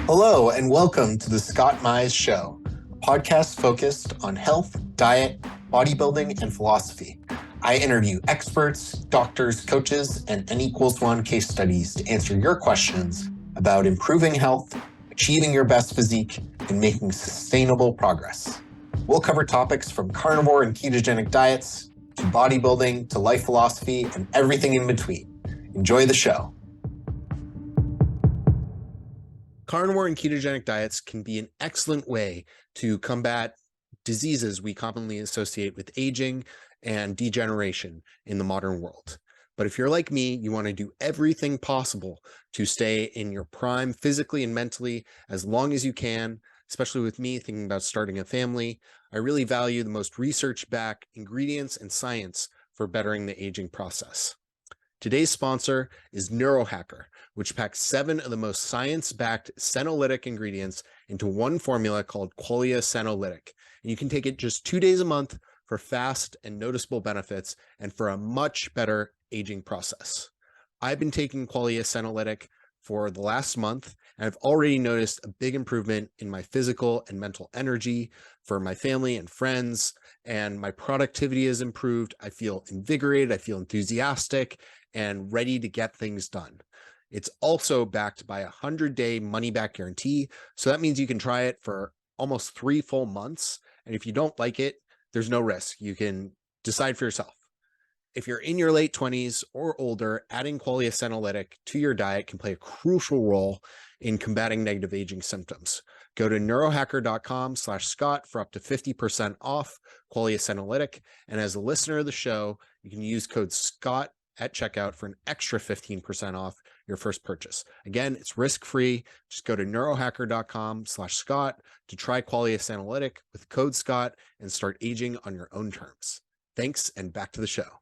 Hello, and welcome to the Scott Mize Show, a podcast focused on health, diet, bodybuilding, and philosophy. I interview experts, doctors, coaches, and N=1 case studies to answer your questions about improving health, achieving your best physique, and making sustainable progress. We'll cover topics from carnivore and ketogenic diets, to bodybuilding, to life philosophy, and everything in between. Enjoy the show. Carnivore and ketogenic diets can be an excellent way to combat diseases we commonly associate with aging and degeneration in the modern world. But if you're like me, you want to do everything possible to stay in your prime physically and mentally as long as you can, especially with me thinking about starting a family. I really value the most research-backed ingredients and science for bettering the aging process. Today's sponsor is Neurohacker, which packs 7 of the most science-backed senolytic ingredients into one formula called Polyacinolytic. And you can take it just 2 days a month for fast and noticeable benefits and for a much better aging process. I've been taking Polyacinolytic for the last month, and I've already noticed a big improvement in my physical and mental energy for my family and friends, and my productivity has improved. I feel invigorated, I feel enthusiastic, and ready to get things done. It's also backed by a 100-day money-back guarantee, so that means you can try it for almost 3 full months, and if you don't like it, there's no risk. You can decide for yourself. If you're in your late 20s or older, adding Polyacinolytic to your diet can play a crucial role in combating negative aging symptoms. Go to neurohacker.com/Scott for up to 50% off Polyacinolytic, and as a listener of the show, you can use code SCOTT at checkout for an extra 15% off your first purchase. Again, it's risk-free. Just go to neurohacker.com/Scott to try Polyacinolytic with code SCOTT and start aging on your own terms. Thanks, and back to the show.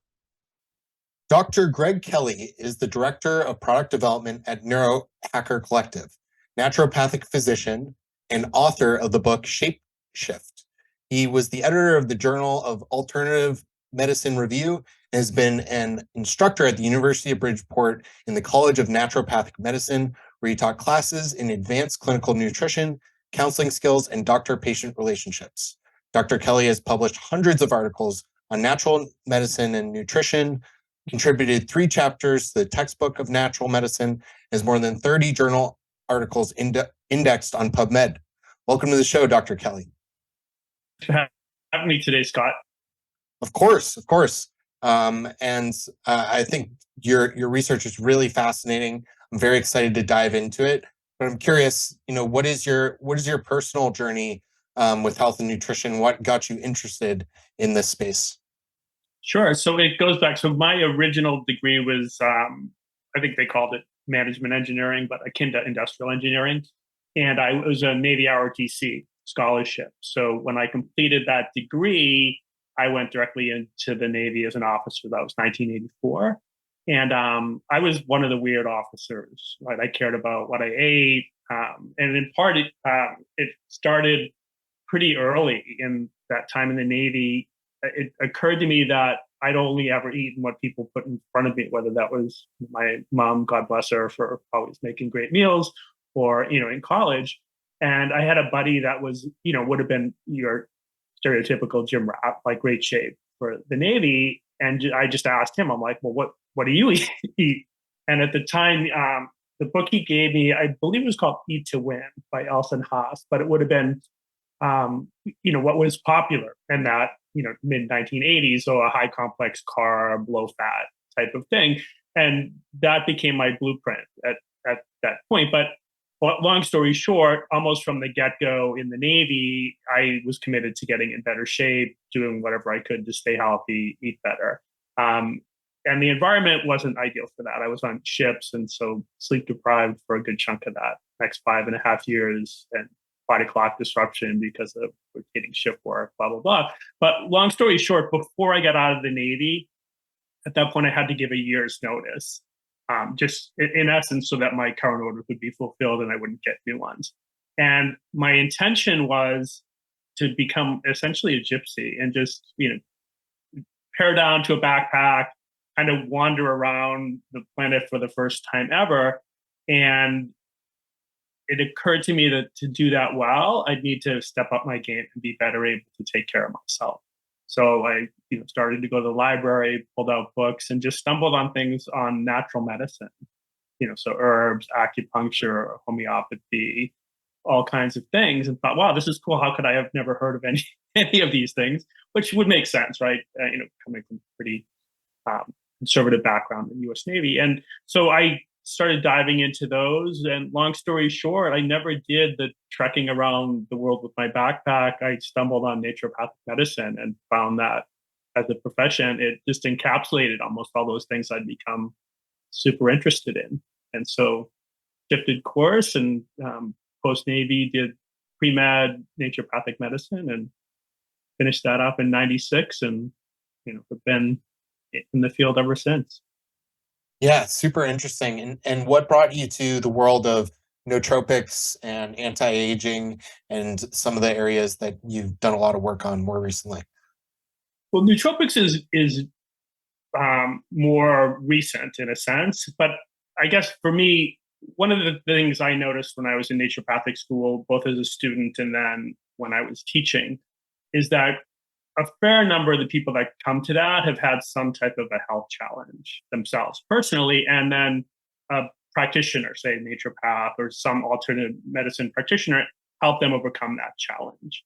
Dr. Greg Kelly is the Director of Product Development at Neurohacker Collective, naturopathic physician, and author of the book Shape Shift. He was the editor of the Journal of Alternative Medicine Review and has been an instructor at the University of Bridgeport in the College of Naturopathic Medicine, where he taught classes in advanced clinical nutrition, counseling skills, and doctor-patient relationships. Dr. Kelly has published hundreds of articles on natural medicine and nutrition, contributed 3 chapters to the textbook of natural medicine, has more than 30 journal articles indexed on Pubmed. Welcome to the show, Dr. Kelly. Thanks for having me today, Scott. Of course. I think your research is really fascinating. I'm very excited to dive into it. But I'm curious, what is your personal journey with health and nutrition? What got you interested in this space? Sure. So it goes back. So my original degree was, I think they called it management engineering, but akin to industrial engineering. And I was a Navy ROTC scholarship. So when I completed that degree, I went directly into the Navy as an officer. That was 1984. And I was one of the weird officers, right? I cared about what I ate. And in part, it started pretty early in that time in the Navy. It occurred to me that I'd only ever eaten what people put in front of me, whether that was my mom, God bless her, for always making great meals, or, in college. And I had a buddy that was, would have been your stereotypical gym rat, like great shape for the Navy. And I just asked him, I'm like, well, what do you eat? And at the time, the book he gave me, I believe it was called Eat to Win by Elson Haas, but it would have been, what was popular in that, mid 1980s, so a high complex carb, low fat type of thing. And that became my blueprint at that point. But long story short, almost from the get-go in the Navy, I was committed to getting in better shape, doing whatever I could to stay healthy, eat better. And the environment wasn't ideal for that. I was on ships, and so sleep deprived for a good chunk of that next 5.5 years, and body clock disruption because of rotating shift work, blah, blah, blah. But long story short, before I got out of the Navy, at that point, I had to give a year's notice, just in essence, so that my current orders would be fulfilled and I wouldn't get new ones. And my intention was to become essentially a gypsy and just, pare down to a backpack, kind of wander around the planet for the first time ever. And it occurred to me that to do that well, I'd need to step up my game and be better able to take care of myself. So I, started to go to the library, pulled out books, and just stumbled on things on natural medicine. So herbs, acupuncture, homeopathy, all kinds of things, and thought, wow, this is cool. How could I have never heard of any any of these things? Which would make sense, right? Coming from pretty conservative background in the U.S. Navy, and so I started diving into those. And long story short, I never did the trekking around the world with my backpack. I stumbled on naturopathic medicine and found that as a profession, it just encapsulated almost all those things I'd become super interested in. And so shifted course and post Navy did pre-med naturopathic medicine and finished that up in '96, and have been in the field ever since. Yeah, super interesting. And what brought you to the world of nootropics and anti-aging and some of the areas that you've done a lot of work on more recently? Well, nootropics is more recent in a sense, but I guess for me, one of the things I noticed when I was in naturopathic school, both as a student and then when I was teaching, is that a fair number of the people that come to that have had some type of a health challenge themselves personally, and then a practitioner, say a naturopath or some alternative medicine practitioner, help them overcome that challenge.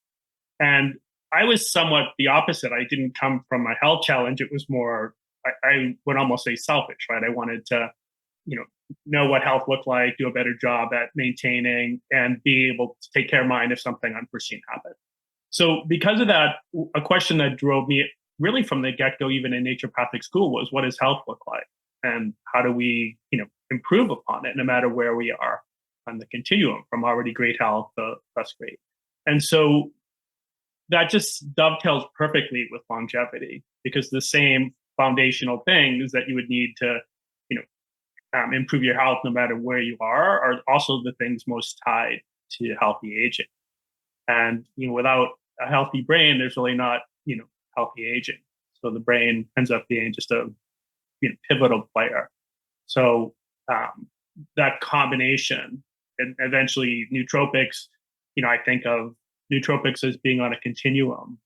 And I was somewhat the opposite. I didn't come from a health challenge. It was more, I would almost say selfish, right? I wanted to, know what health looked like, do a better job at maintaining, and be able to take care of mine if something unforeseen happened. So because of that, a question that drove me really from the get-go, even in naturopathic school, was what does health look like? And how do we, improve upon it no matter where we are on the continuum from already great health to less great? And so that just dovetails perfectly with longevity, because the same foundational things that you would need to, improve your health no matter where you are also the things most tied to healthy aging. And without a healthy brain, there's really not healthy aging. So the brain ends up being just a pivotal player. So that combination, and eventually nootropics. I think of nootropics as being on a continuum.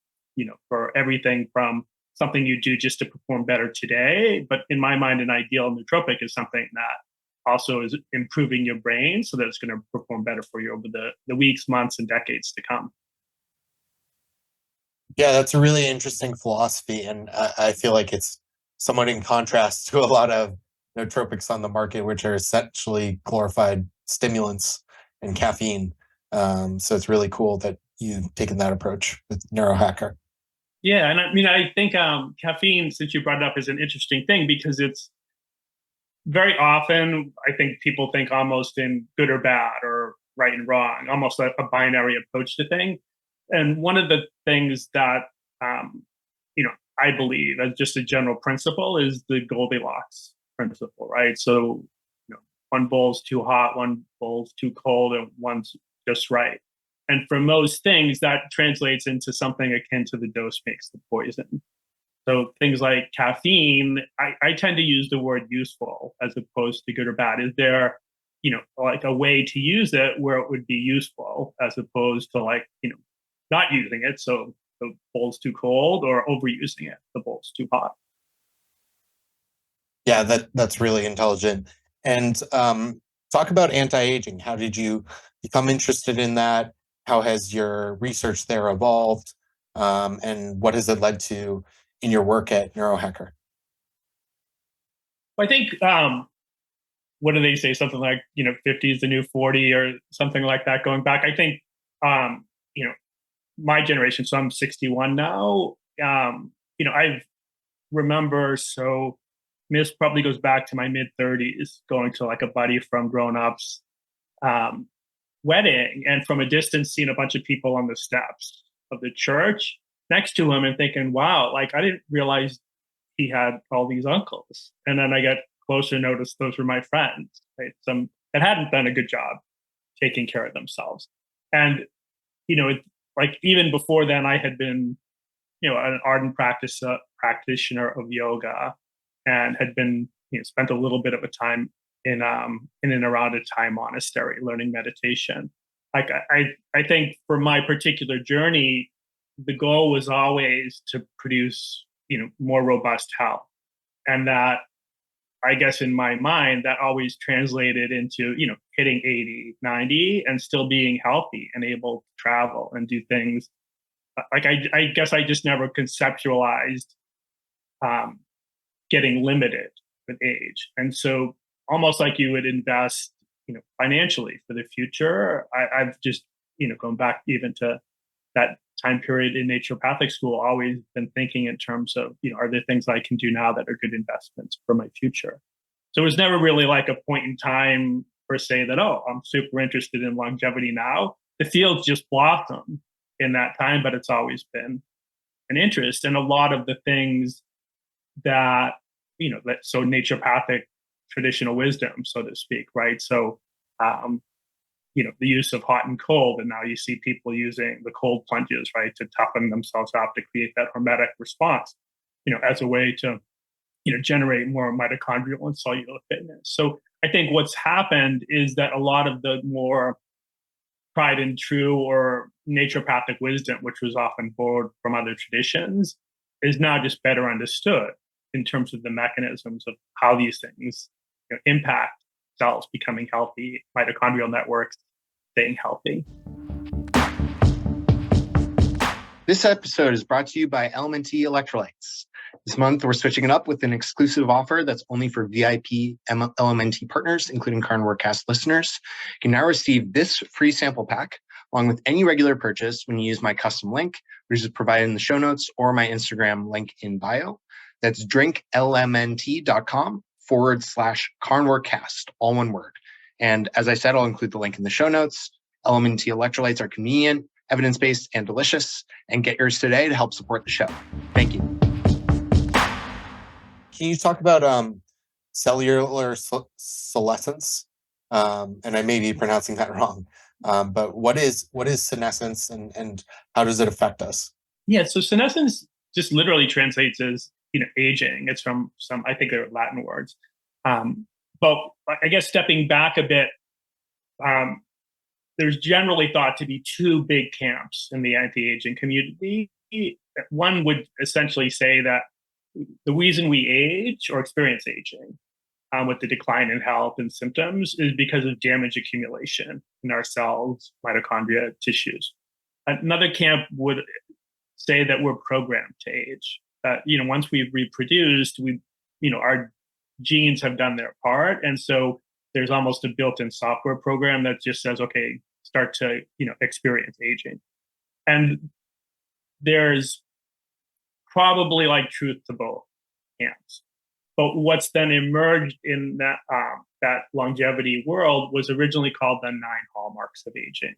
For everything from something you do just to perform better today, but in my mind, an ideal nootropic is something that also is improving your brain so that it's going to perform better for you over the weeks, months, and decades to come. Yeah, that's a really interesting philosophy. And I feel like it's somewhat in contrast to a lot of nootropics on the market, which are essentially glorified stimulants and caffeine. So it's really cool that you've taken that approach with Neurohacker. Yeah, and I think caffeine, since you brought it up, is an interesting thing because it's very often, I think people think almost in good or bad or right and wrong, almost like a binary approach to things. And one of the things that I believe as just a general principle is the Goldilocks principle, right? So one bowl's too hot, one bowl's too cold, and one's just right. And for most things, that translates into something akin to the dose makes the poison. So things like caffeine, I tend to use the word useful as opposed to good or bad. Is there, like a way to use it where it would be useful as opposed to not using it? So the bowl's too cold, or overusing it, the bowl's too hot. Yeah, that's really intelligent. And talk about anti-aging. How did you become interested in that? How has your research there evolved? And what has it led to in your work at Neurohacker? I think, what do they say? Something like, 50 is the new 40 or something like that going back. I think, my generation, so I'm 61 now, I remember, so this probably goes back to my mid 30s, going to like a buddy from Grown Ups wedding, and from a distance seeing a bunch of people on the steps of the church next to him and thinking, wow, like I didn't realize he had all these uncles. And then I got closer, noticed those were my friends, right? Some that hadn't done a good job taking care of themselves. And, like even before then, I had been, an ardent practitioner of yoga, and had been, spent a little bit of a time in and around a Thai monastery, learning meditation. Like I think for my particular journey, the goal was always to produce, more robust health. And that, I guess in my mind, that always translated into, hitting 80, 90 and still being healthy and able to travel and do things. Like I guess I just never conceptualized getting limited with age. And so almost like you would invest, financially for the future, I've just, going back even to that time period in naturopathic school, always been thinking in terms of, are there things I can do now that are good investments for my future? So it was never really like a point in time per se that, oh, I'm super interested in longevity now. The field just blossomed in that time, but it's always been an interest. And a lot of the things that, so naturopathic traditional wisdom, so to speak, right? So, the use of hot and cold, and now you see people using the cold plunges, right, to toughen themselves up to create that hormetic response, as a way to, generate more mitochondrial and cellular fitness. So I think what's happened is that a lot of the more tried and true or naturopathic wisdom, which was often borrowed from other traditions, is now just better understood in terms of the mechanisms of how these things impact cells becoming healthy, mitochondrial networks staying healthy. This episode is brought to you by LMT Electrolytes. This month, we're switching it up with an exclusive offer that's only for VIP LMNT partners, including CarnivoreCast listeners. You can now receive this free sample pack along with any regular purchase when you use my custom link, which is provided in the show notes or my Instagram link in bio. That's drinklmnt.com/CarnivoreCast, all one word. And as I said, I'll include the link in the show notes. LMNT Electrolytes are convenient, evidence-based, and delicious. And get yours today to help support the show. Thank you. Can you talk about cellular senescence? And I may be pronouncing that wrong. But what is senescence and how does it affect us? Yeah, so senescence just literally translates as aging. It's from some, I think they're Latin words. But I guess stepping back a bit, there's generally thought to be two big camps in the anti-aging community. One would essentially say that the reason we age or experience aging with the decline in health and symptoms is because of damage accumulation in our cells, mitochondria, tissues. Another camp would say that we're programmed to age. That once we've reproduced, our genes have done their part, and so there's almost a built-in software program that just says, okay, start to experience aging. And there's probably like truth to both camps. But what's then emerged in that longevity world was originally called the 9 hallmarks of aging.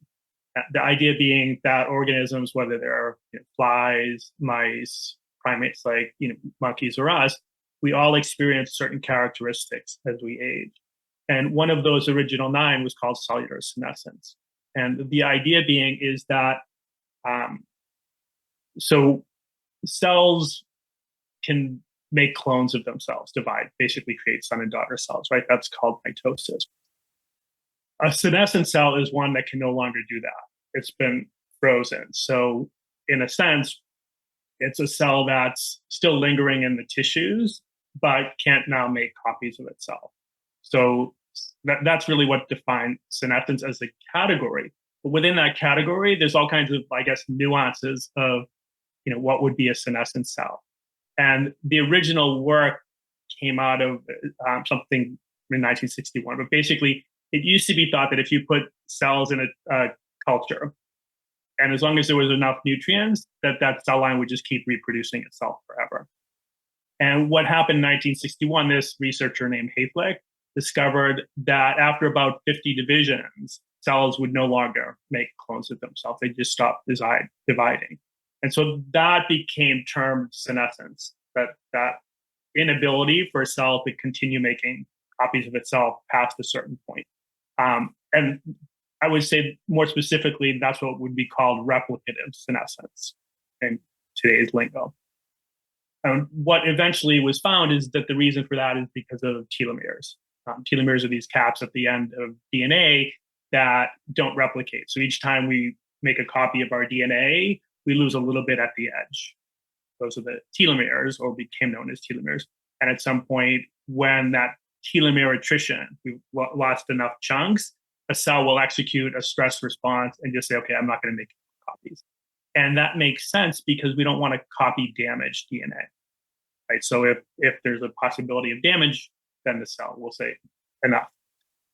The idea being that organisms, whether they're flies, mice, primates like monkeys or us, we all experience certain characteristics as we age. And one of those original 9 was called cellular senescence. And the idea being is that so cells can make clones of themselves, divide, basically create son and daughter cells, right? That's called mitosis. A senescent cell is one that can no longer do that. It's been frozen. So in a sense, it's a cell that's still lingering in the tissues, but can't now make copies of itself. So that's really what defines senescence as a category. But within that category, there's all kinds of, I guess, nuances of, what would be a senescent cell. And the original work came out of something in 1961. But basically, it used to be thought that if you put cells in a culture, and as long as there was enough nutrients, that cell line would just keep reproducing itself forever. And what happened in 1961, this researcher named Hayflick discovered that after about 50 divisions, cells would no longer make clones of themselves. They just stopped dividing. And so that became termed senescence, that inability for a cell to continue making copies of itself past a certain point. And I would say more specifically, that's what would be called replicative senescence in today's lingo. And what eventually was found is that the reason for that is because of telomeres. Telomeres are these caps at the end of DNA that don't replicate. So each time we make a copy of our DNA, we lose a little bit at the edge. Those are the telomeres, or became known as telomeres. And at some point, when that telomere attrition, we've lost enough chunks, a cell will execute a stress response and just say, okay, I'm not going to make copies. And that makes sense because we don't want to copy damaged DNA, right? So if there's a possibility of damage, then the cell will say enough.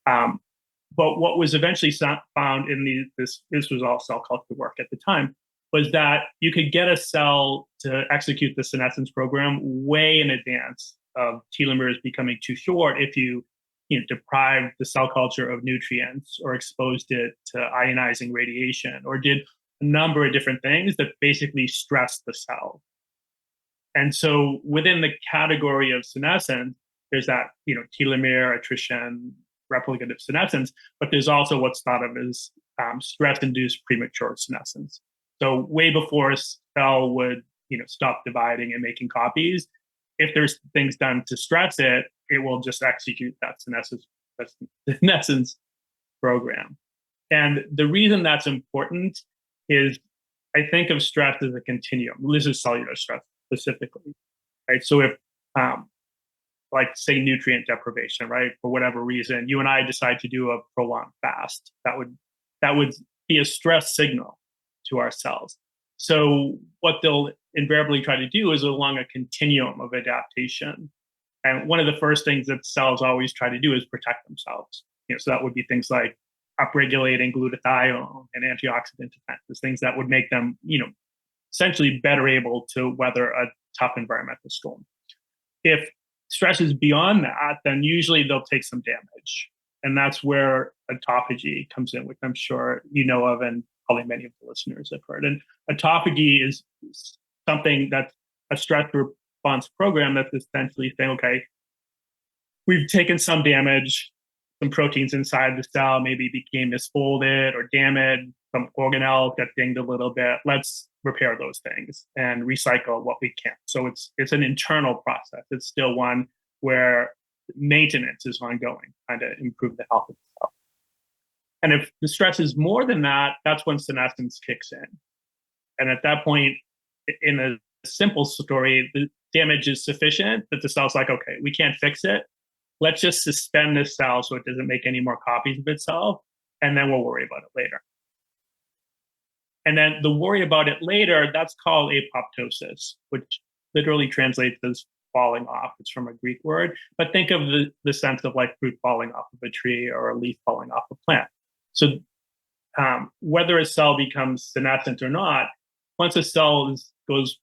But what was eventually found in this was all cell culture work at the time, was that you could get a cell to execute the senescence program way in advance of telomeres becoming too short if you deprived the cell culture of nutrients or exposed it to ionizing radiation or did a number of different things that basically stressed the cell. And so within the category of senescence, there's that telomere attrition, replicative senescence, but there's also what's thought of as stress-induced premature senescence. So way before a cell would stop dividing and making copies, if there's things done to stress it, it will just execute that senescence program. And the reason that's important is I think of stress as a continuum. This is cellular stress specifically, right? So if, like say nutrient deprivation, right? For whatever reason, you and I decide to do a prolonged fast, that would be a stress signal to our cells. So what they'll invariably try to do is along a continuum of adaptation. And one of the first things that cells always try to do is protect themselves. So that would be things like upregulating glutathione and antioxidant defenses, things that would make them, essentially better able to weather a tough environmental storm. If stress is beyond that, then usually they'll take some damage. And that's where autophagy comes in, which I'm sure you know of and probably many of the listeners have heard. And autophagy is something that's a stress response program that's essentially saying, okay, we've taken some damage, some proteins inside the cell maybe became misfolded or damaged, some organelles got dinged a little bit. Let's repair those things and recycle what we can. So it's an internal process. It's still one where maintenance is ongoing, trying to improve the health of the cell. And if the stress is more than that, that's when senescence kicks in. And at that point, in a simple story, the damage is sufficient that the cell's like, okay, we can't fix it. Let's just suspend this cell so it doesn't make any more copies of itself, and then we'll worry about it later. And then the worry about it later, that's called apoptosis, which literally translates as falling off. It's from a Greek word, but think of the sense of like fruit falling off of a tree or a leaf falling off a plant. So whether a cell becomes senescent or not, once a cell goes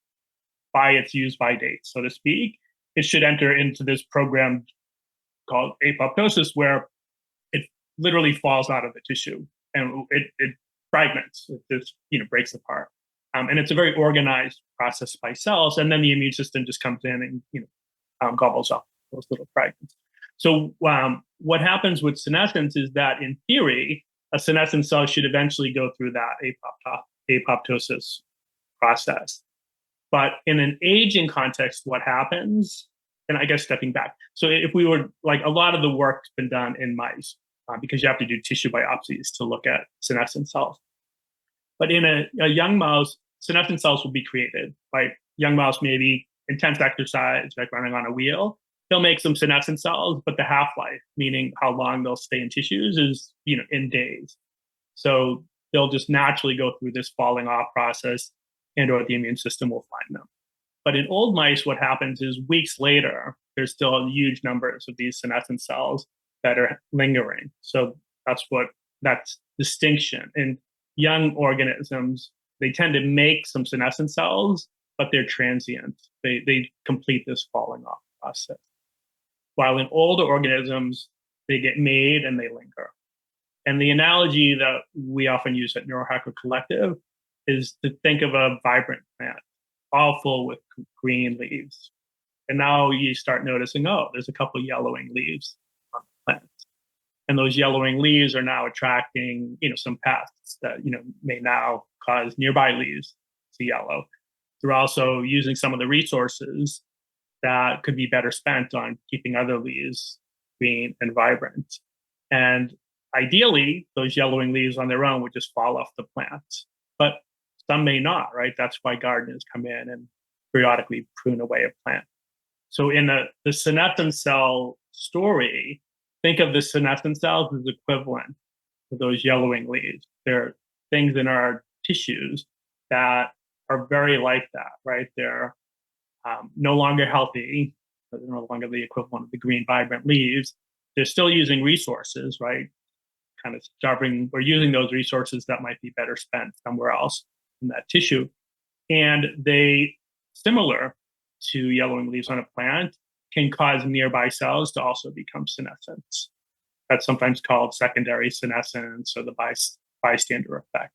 by its use-by date, so to speak, it should enter into this program called apoptosis, where it literally falls out of the tissue and it fragments. It just breaks apart, and it's a very organized process by cells. And then the immune system just comes in and gobbles up those little fragments. So what happens with senescence is that, in theory, a senescent cell should eventually go through that apoptosis process. But in an aging context, what happens? And I guess stepping back. So if we were like, a lot of the work's been done in mice because you have to do tissue biopsies to look at senescent cells. But in a young mouse, senescent cells will be created. Like young mouse, maybe intense exercise, like running on a wheel, they'll make some senescent cells, but the half-life, meaning how long they'll stay in tissues, is in days. So they'll just naturally go through this falling off process, and/or the immune system will find them. But in old mice, what happens is weeks later, there's still huge numbers of these senescent cells that are lingering. So that's distinction. In young organisms, they tend to make some senescent cells, but they're transient. They complete this falling off process. While in older organisms, they get made and they linger. And the analogy that we often use at Neurohacker Collective is to think of a vibrant plant, all full with green leaves. And now you start noticing, oh, there's a couple yellowing leaves on the plant. And those yellowing leaves are now attracting, some pests that, may now cause nearby leaves to yellow. They're also using some of the resources that could be better spent on keeping other leaves green, and vibrant. And ideally, those yellowing leaves on their own would just fall off the plant. But some may not, right? That's why gardeners come in and periodically prune away a plant. So in the senescent cell story, think of the senescent cells as equivalent to those yellowing leaves. They're things in our tissues that are very like that, right? They're no longer healthy. They're no longer the equivalent of the green, vibrant leaves. They're still using resources, right? Kind of starving or using those resources that might be better spent somewhere else in that tissue. And they, similar to yellowing leaves on a plant, can cause nearby cells to also become senescent. That's sometimes called secondary senescence or the bystander effect.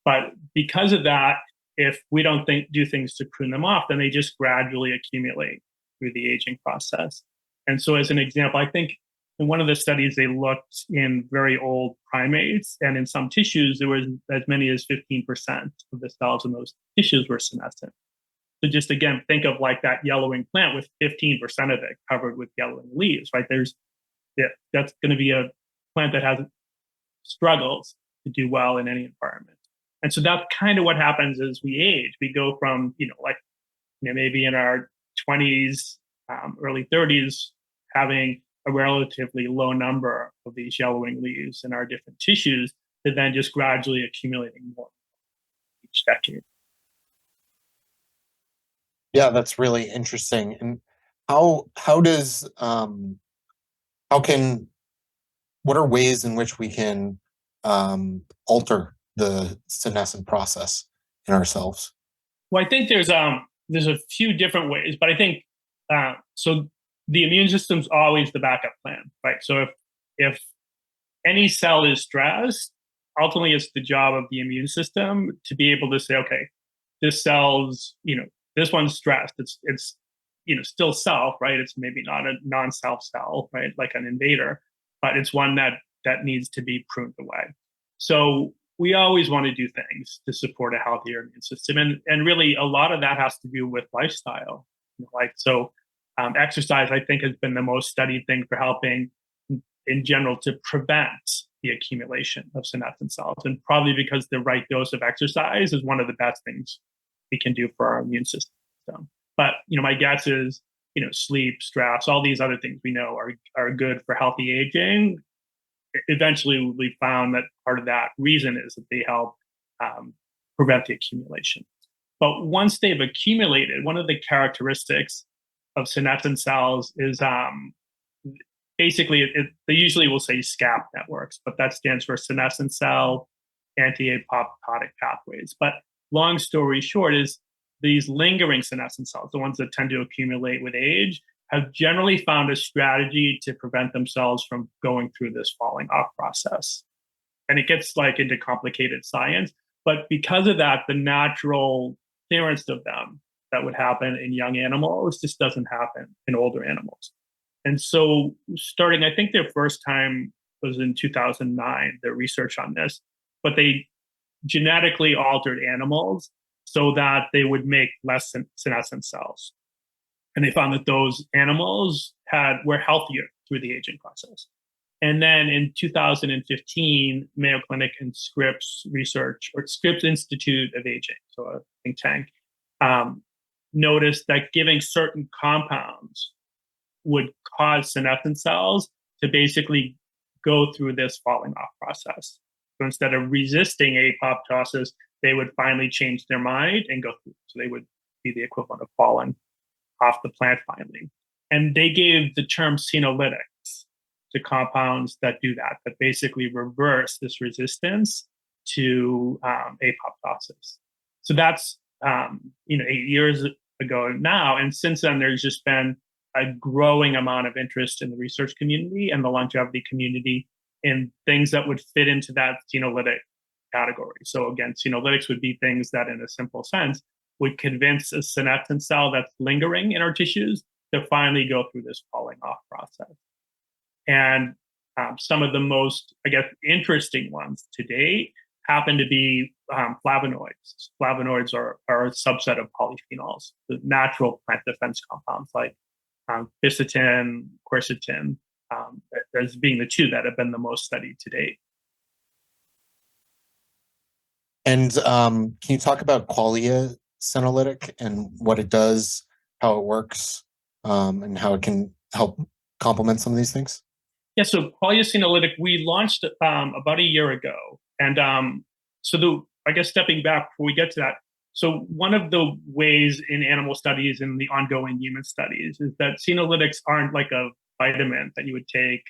But because of that, if we don't do things to prune them off, then they just gradually accumulate through the aging process. And so as an example, I think in one of the studies, they looked in very old primates, and in some tissues, there was as many as 15% of the cells in those tissues were senescent. So just again, think of like that yellowing plant with 15% of it covered with yellowing leaves, right? That's going to be a plant that has struggles to do well in any environment. And so that's kind of what happens as we age. We go from, maybe in our 20s, early 30s, having a relatively low number of these yellowing leaves in our different tissues to then just gradually accumulating more each decade. Yeah, that's really interesting. And what are ways in which we can alter the senescent process in ourselves? Well, I think there's a few different ways, but I think so. The immune system's always the backup plan, right? So if any cell is stressed, ultimately it's the job of the immune system to be able to say, okay, this cell's, this one's stressed. It's still self, right? It's maybe not a non-self cell, right? Like an invader, but it's one that needs to be pruned away. So we always want to do things to support a healthier immune system. And really a lot of that has to do with lifestyle. Exercise, I think, has been the most studied thing for helping in general to prevent the accumulation of senescent cells. And probably because the right dose of exercise is one of the best things we can do for our immune system. But, my guess is, sleep, stress, all these other things we know are good for healthy aging. Eventually, we found that part of that reason is that they help prevent the accumulation. But once they've accumulated, one of the characteristics of senescent cells is basically, they usually will say SCAP networks, but that stands for senescent cell anti-apoptotic pathways. But long story short is these lingering senescent cells, the ones that tend to accumulate with age, have generally found a strategy to prevent themselves from going through this falling off process. And it gets into complicated science, but because of that, the natural clearance of them that would happen in young animals just doesn't happen in older animals. And so starting, I think their first time was in 2009, their research on this, but they genetically altered animals so that they would make less senescent cells. And they found that those animals were healthier through the aging process. And then in 2015, Mayo Clinic and Scripps Research, or Scripps Institute of Aging, so a think tank, noticed that giving certain compounds would cause senescent cells to basically go through this falling off process. So instead of resisting apoptosis, they would finally change their mind and go through. So they would be the equivalent of falling off the plant finally. And they gave the term senolytics to compounds that do that basically reverse this resistance to apoptosis. So that's 8 years ago now. And since then, there's just been a growing amount of interest in the research community and the longevity community in things that would fit into that senolytic category. So again, senolytics would be things that in a simple sense would convince a senescent cell that's lingering in our tissues to finally go through this falling off process. And some of the most, interesting ones to date happen to be flavonoids. Flavonoids are a subset of polyphenols, the natural plant defense compounds like quercetin, as being the two that have been the most studied to date. And can you talk about qualia senolytic and what it does, how it works, and how it can help complement some of these things? Yeah, so Polyacinolytic, we launched about a year ago. And I guess stepping back before we get to that, so one of the ways in animal studies and the ongoing human studies is that senolytics aren't like a vitamin that you would take,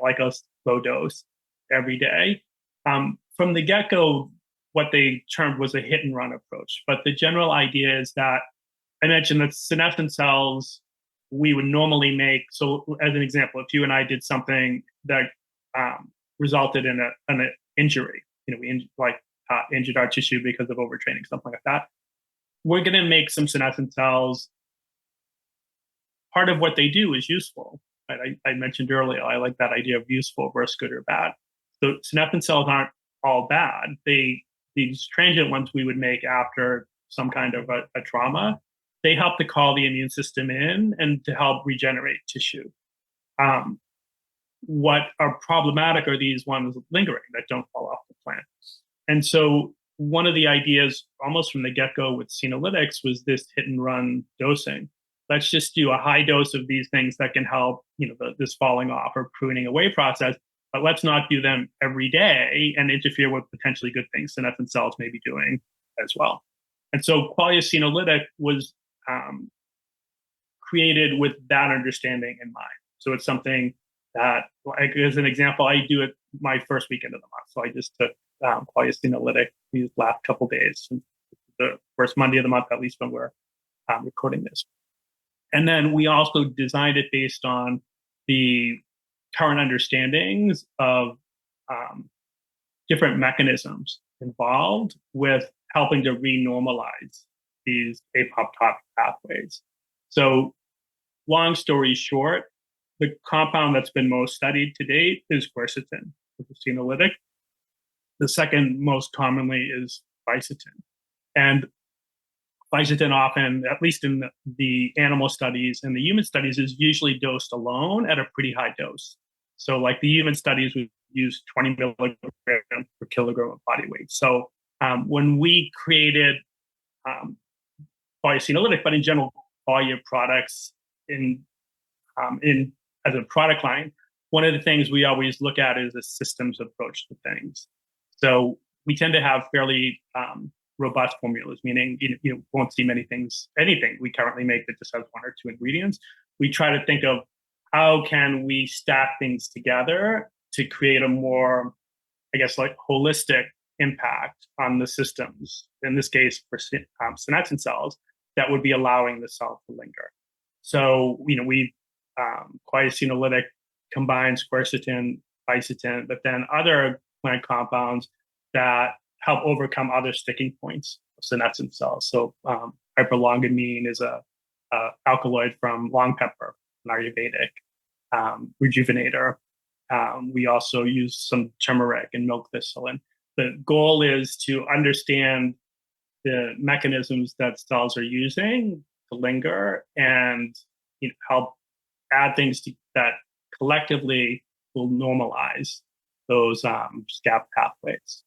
like a low dose every day. From the get-go, what they termed was a hit and run approach. But the general idea is that I mentioned that senescent cells we would normally make. So, as an example, if you and I did something that resulted in an injury, we injured our tissue because of overtraining, something like that, we're going to make some senescent cells. Part of what they do is useful. Right? I mentioned earlier, I like that idea of useful versus good or bad. So senescent cells aren't all bad. These transient ones we would make after some kind of a trauma, they help to call the immune system in and to help regenerate tissue. What are problematic are these ones lingering that don't fall off the plant. And so one of the ideas almost from the get-go with senolytics was this hit and run dosing. Let's just do a high dose of these things that can help, this falling off or pruning away process, but let's not do them every day and interfere with potentially good things senescent cells may be doing as well. And so Polyacinolytic was created with that understanding in mind. So it's something that, like, as an example, I do it my first weekend of the month. So I just took Polyacinolytic these last couple days, the first Monday of the month, at least when we're recording this. And then we also designed it based on the current understandings of different mechanisms involved with helping to renormalize these apoptotic pathways. So, long story short, the compound that's been most studied to date is quercetin, which is senolytic. The second most commonly is quercetin. And quercetin often, at least in the animal studies and the human studies, is usually dosed alone at a pretty high dose. So like the human studies would use 20 milligrams per kilogram of body weight. So when we created Polyacinolytic, but in general, Qualia products in as a product line, one of the things we always look at is a systems approach to things. So we tend to have fairly robust formulas, meaning you won't see anything we currently make that just has one or two ingredients. We try to think of how can we stack things together to create a more, I guess, like holistic impact on the systems, in this case for senescent cells, that would be allowing the cell to linger. So, we Polyacinolytic combines quercetin, quercetin, but then other plant compounds that help overcome other sticking points of senescent cells. So hyperlongamine is a alkaloid from long pepper, an Ayurvedic rejuvenator. We also use some turmeric and milk thistle. And the goal is to understand the mechanisms that cells are using to linger and help add things that collectively will normalize those SCAP pathways.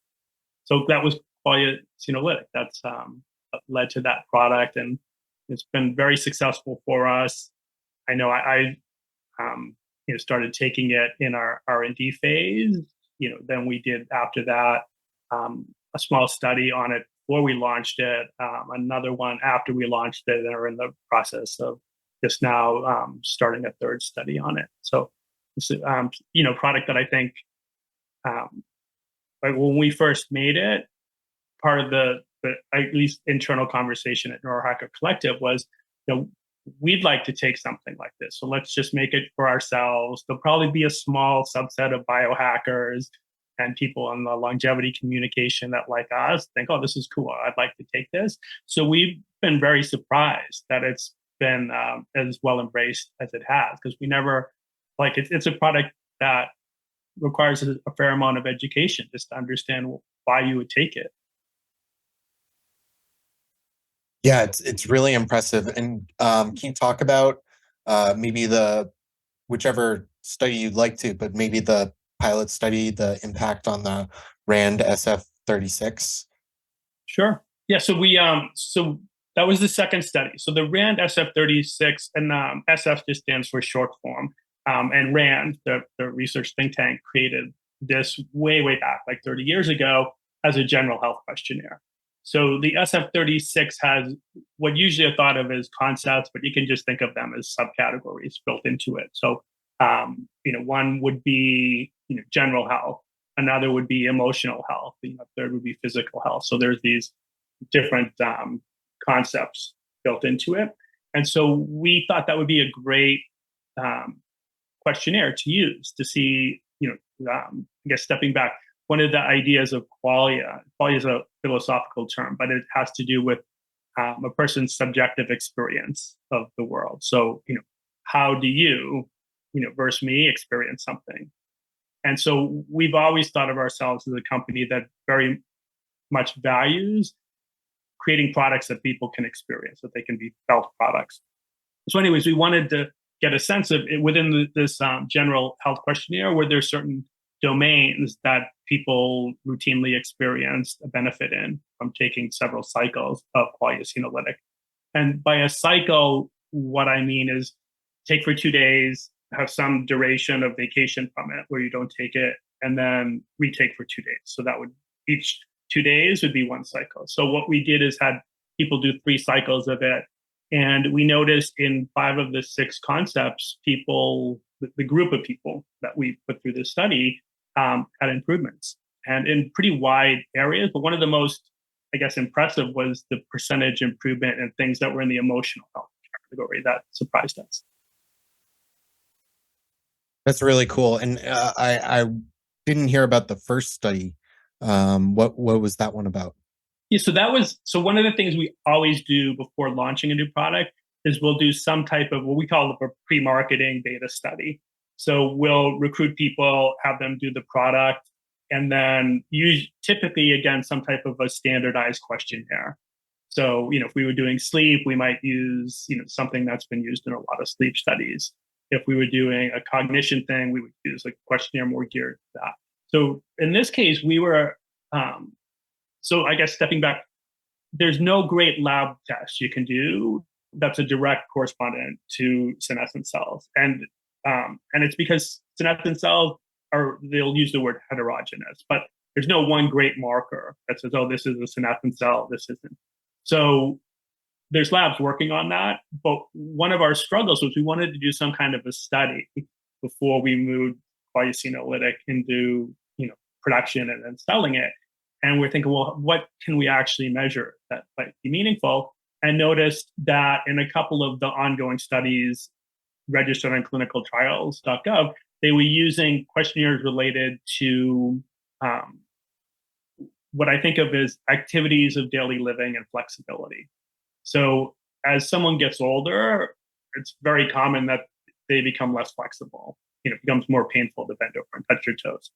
So that was Polyacinolytic. That's led to that product, and it's been very successful for us. I know I started taking it in our R&D phase. Then we did after that a small study on it before we launched it, another one after we launched it, and are in the process of just now starting a third study on it. So it's a product that I think like when we first made it, part of the at least internal conversation at Neurohacker Collective was, we'd like to take something like this. So let's just make it for ourselves. There'll probably be a small subset of biohackers and people in the longevity communication that, like us, think, oh, this is cool. I'd like to take this. So we've been very surprised that it's been as well embraced as it has, because we never, it's a product that requires a fair amount of education just to understand why you would take it. Yeah, it's really impressive. And can you talk about maybe whichever study you'd like to, but maybe the pilot study, the impact on the RAND SF36. Sure. Yeah. So that was the second study. So the RAND SF36, and SF just stands for short form. And RAND, the research think tank, created this way back, like 30 years ago, as a general health questionnaire. So the SF36 has what usually are thought of as concepts, but you can just think of them as subcategories built into it. So, one would be, general health. Another would be emotional health. Third would be physical health. So there's these different concepts built into it. And so we thought that would be a great questionnaire to use to see, I guess stepping back, one of the ideas of qualia is a philosophical term, but it has to do with a person's subjective experience of the world. So, how do you, versus me, experience something? And so we've always thought of ourselves as a company that very much values creating products that people can experience, that they can be felt products. So anyways, we wanted to get a sense of it within this general health questionnaire, where there's certain domains that people routinely experience a benefit in from taking several cycles of polyacinolytic. And by a cycle, what I mean is take for 2 days, have some duration of vacation from it where you don't take it, and then retake for 2 days. So that would, each 2 days would be one cycle. So what we did is had people do 3 cycles of it. And we noticed in 5 of the 6 concepts, people, the group of people that we put through this study, had improvements, and in pretty wide areas. But one of the most, I guess, impressive was the percentage improvement in things that were in the emotional health category. That surprised us. That's really cool. And I didn't hear about the first study. What was that one about? Yeah, so one of the things we always do before launching a new product is we'll do some type of what we call a pre-marketing beta study. So we'll recruit people, have them do the product, and then use typically again some type of a standardized questionnaire. So if we were doing sleep, we might use something that's been used in a lot of sleep studies. If we were doing a cognition thing, we would use a questionnaire more geared to that. So in this case, we were so I guess stepping back, there's no great lab test you can do that's a direct correspondent to senescent cells, and it's because senescent cells they'll use the word heterogeneous, but there's no one great marker that says, oh, this is a senescent cell, this isn't. So there's labs working on that, but one of our struggles was we wanted to do some kind of a study before we moved polyacinolytic into production and then selling it. And we're thinking, well, what can we actually measure that might be meaningful? And noticed that in a couple of the ongoing studies registered on clinicaltrials.gov, they were using questionnaires related to what I think of as activities of daily living and flexibility. So as someone gets older, it's very common that they become less flexible. It becomes more painful to bend over and touch your toes.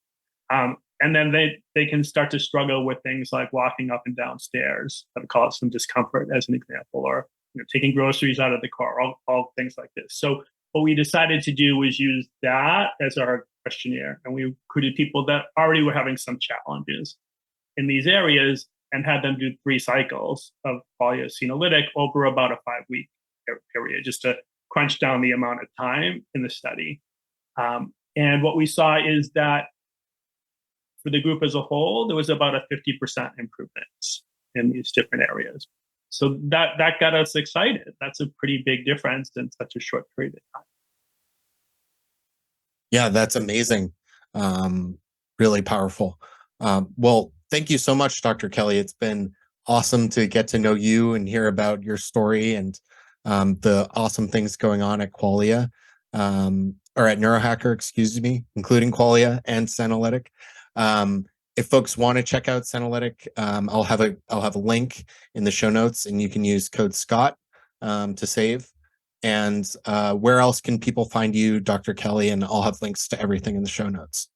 And then they can start to struggle with things like walking up and down stairs that cause some discomfort, as an example, or taking groceries out of the car, all things like this. So what we decided to do was use that as our questionnaire, and we recruited people that already were having some challenges in these areas and had them do 3 cycles of polyacinolytic over about a 5-week period, just to crunch down the amount of time in the study. And what we saw is that for the group as a whole, there was about a 50% improvement in these different areas. So that got us excited. That's a pretty big difference in such a short period of time. Yeah, that's amazing. Really powerful. Well, thank you so much, Dr. Kelly. It's been awesome to get to know you and hear about your story and the awesome things going on at Qualia, or at Neurohacker, excuse me, including Qualia and Senolytic. If folks want to check out Senolytic, I'll have a link in the show notes, and you can use code Scott to save. And where else can people find you, Dr. Kelly? And I'll have links to everything in the show notes.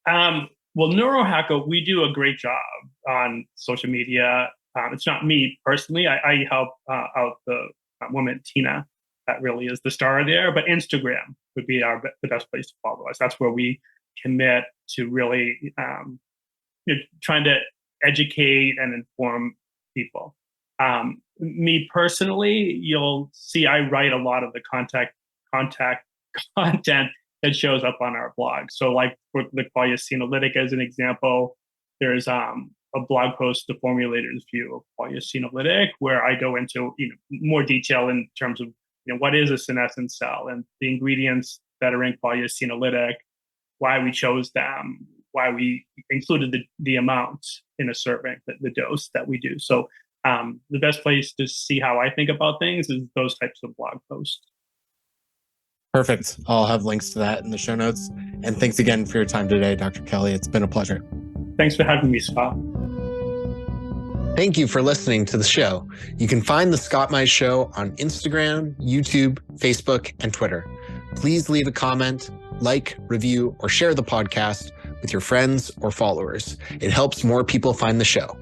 Well, Neurohacker, we do a great job on social media. It's not me personally. I help out the woman, Tina. That really is the star there. But Instagram, would be the best place to follow us. That's where we commit to really trying to educate and inform people. Me personally, you'll see I write a lot of the content that shows up on our blog. So like for the Polyacinolytic as an example, there's a blog post, The Formulator's View of Polyacinolytic, where I go into more detail in terms of what is a senescent cell and the ingredients that are in polyacinolytic, why we chose them, why we included the amount in a serving, the dose that we do. So the best place to see how I think about things is those types of blog posts. Perfect. I'll have links to that in the show notes. And thanks again for your time today, Dr. Kelly. It's been a pleasure. Thanks for having me, Scott. Thank you for listening to the show. You can find The Scott Mize Show on Instagram, YouTube, Facebook, and Twitter. Please leave a comment, like, review, or share the podcast with your friends or followers. It helps more people find the show.